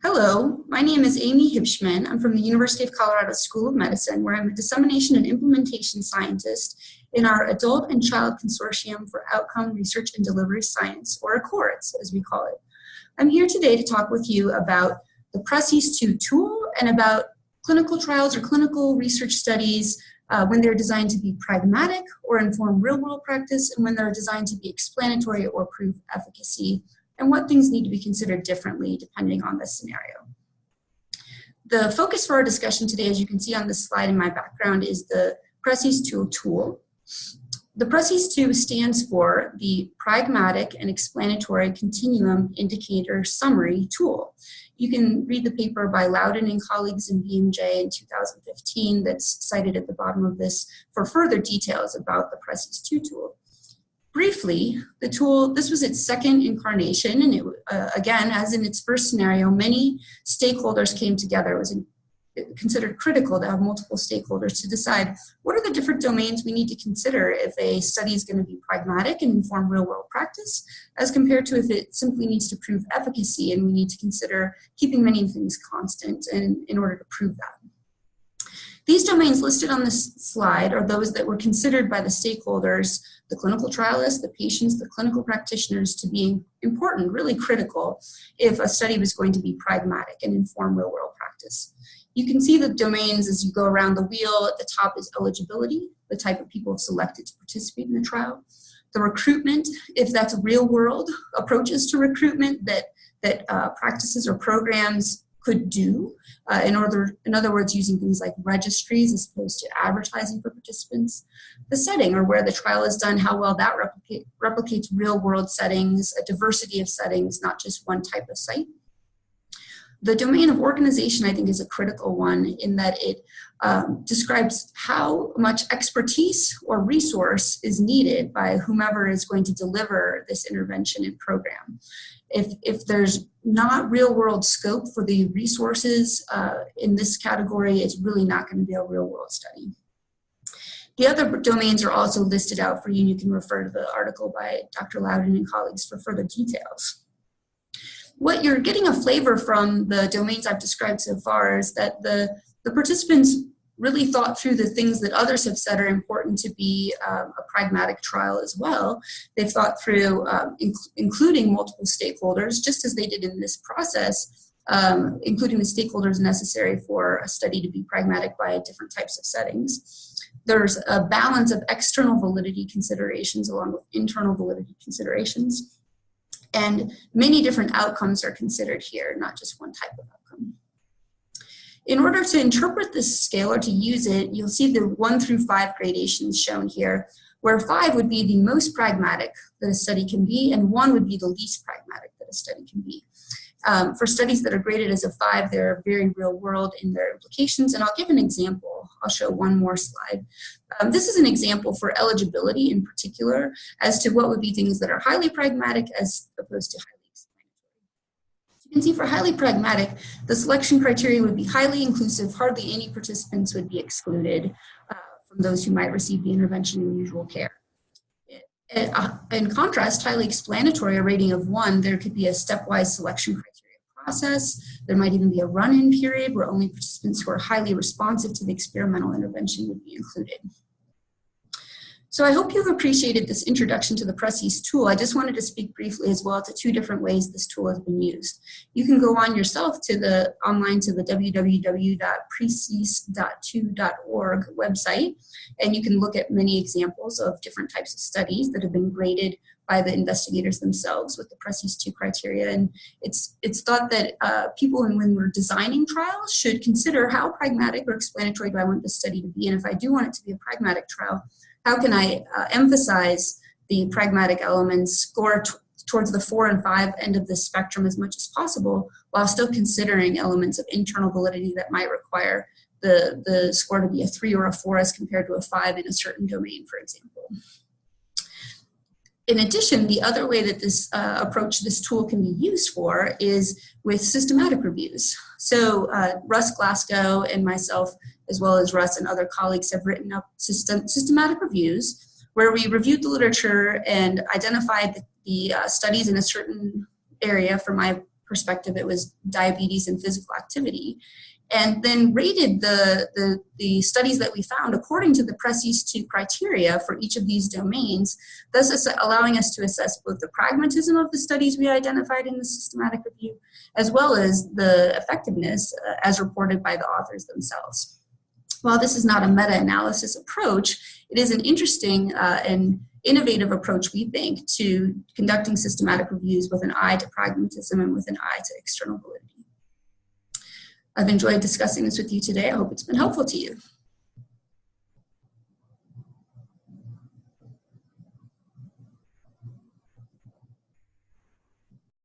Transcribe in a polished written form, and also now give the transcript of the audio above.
Hello, my name is Amy Huebschmann. I'm from the University of Colorado School of Medicine, where I'm a dissemination and implementation scientist in our Adult and Child Consortium for Outcome Research and Delivery Science, or ACORDS, as we call it. I'm here today to talk with you about the PRECIS-2 tool and about clinical trials or clinical research studies when they're designed to be pragmatic or inform real-world practice, and when they're designed to be explanatory or prove efficacy, and what things need to be considered differently depending on the scenario. The focus for our discussion today, as you can see on this slide in my background, is the PRECIS-2 tool. The PRECIS-2 stands for the Pragmatic and Explanatory Continuum Indicator Summary Tool. You can read the paper by Loudon and colleagues in BMJ in 2015 that's cited at the bottom of this for further details about the PRECIS-2 tool. Briefly, the tool, this was its second incarnation, and it, again, as in its first scenario, many stakeholders came together. It was considered critical to have multiple stakeholders to decide what are the different domains we need to consider if a study is going to be pragmatic and inform real-world practice, as compared to if it simply needs to prove efficacy, and we need to consider keeping many things constant in order to prove that. These domains listed on this slide are those that were considered by the stakeholders, the clinical trialists, the patients, the clinical practitioners, to be important, really critical, if a study was going to be pragmatic and inform real-world practice. You can see the domains as you go around the wheel. At the top is eligibility, the type of people selected to participate in the trial. The recruitment, if that's real-world approaches to recruitment that practices or programs could do, in other words, using things like registries as opposed to advertising for participants. The setting, or where the trial is done, how well that replicates real-world settings, a diversity of settings, not just one type of site. The domain of organization, I think, is a critical one in that it describes how much expertise or resource is needed by whomever is going to deliver this intervention and program. If there's not real-world scope for the resources in this category, it's really not going to be a real-world study. The other domains are also listed out for you, and you can refer to the article by Dr. Loudon and colleagues for further details. What you're getting a flavor from the domains I've described so far is that the participants really thought through the things that others have said are important to be a pragmatic trial as well. They've thought through including multiple stakeholders, just as they did in this process, including the stakeholders necessary for a study to be pragmatic by different types of settings. There's a balance of external validity considerations along with internal validity considerations. And many different outcomes are considered here, not just one type of outcome. In order to interpret this scale or to use it, you'll see the 1 through 5 gradations shown here, where 5 would be the most pragmatic that a study can be, and 1 would be the least pragmatic that a study can be. For studies that are graded as a 5, they're very real world in their implications, and I'll give an example. I'll show one more slide. This is an example for eligibility in particular as to what would be things that are highly pragmatic as opposed to highly explanatory. You can see for highly pragmatic, the selection criteria would be highly inclusive. Hardly any participants would be excluded from those who might receive the intervention in usual care. In contrast, highly explanatory, a rating of 1, there could be a stepwise selection criteria process. There might even be a run-in period where only participants who are highly responsive to the experimental intervention would be included. So I hope you've appreciated this introduction to the PRECIS tool. I just wanted to speak briefly as well to 2 different ways this tool has been used. You can go on yourself to online to the www.precis-2.org website, and you can look at many examples of different types of studies that have been graded by the investigators themselves with the PRECIS-2 criteria. And it's thought that people, when we're designing trials, should consider how pragmatic or explanatory do I want this study to be, and if I do want it to be a pragmatic trial, how can I emphasize the pragmatic elements, score towards the 4 and 5 end of the spectrum as much as possible, while still considering elements of internal validity that might require the score to be a 3 or a 4 as compared to a 5 in a certain domain, for example. In addition, the other way that this this tool can be used for is with systematic reviews. So Russ Glasgow and myself, as well as Russ and other colleagues, have written up systematic reviews where we reviewed the literature and identified the studies in a certain area. For my perspective, it was diabetes and physical activity, and then rated the studies that we found according to the PRECIS-2 criteria for each of these domains, thus allowing us to assess both the pragmatism of the studies we identified in the systematic review, as well as the effectiveness as reported by the authors themselves. While this is not a meta-analysis approach, it is an interesting and innovative approach, we think, to conducting systematic reviews with an eye to pragmatism and with an eye to external validity. I've enjoyed discussing this with you today. I hope it's been helpful to you.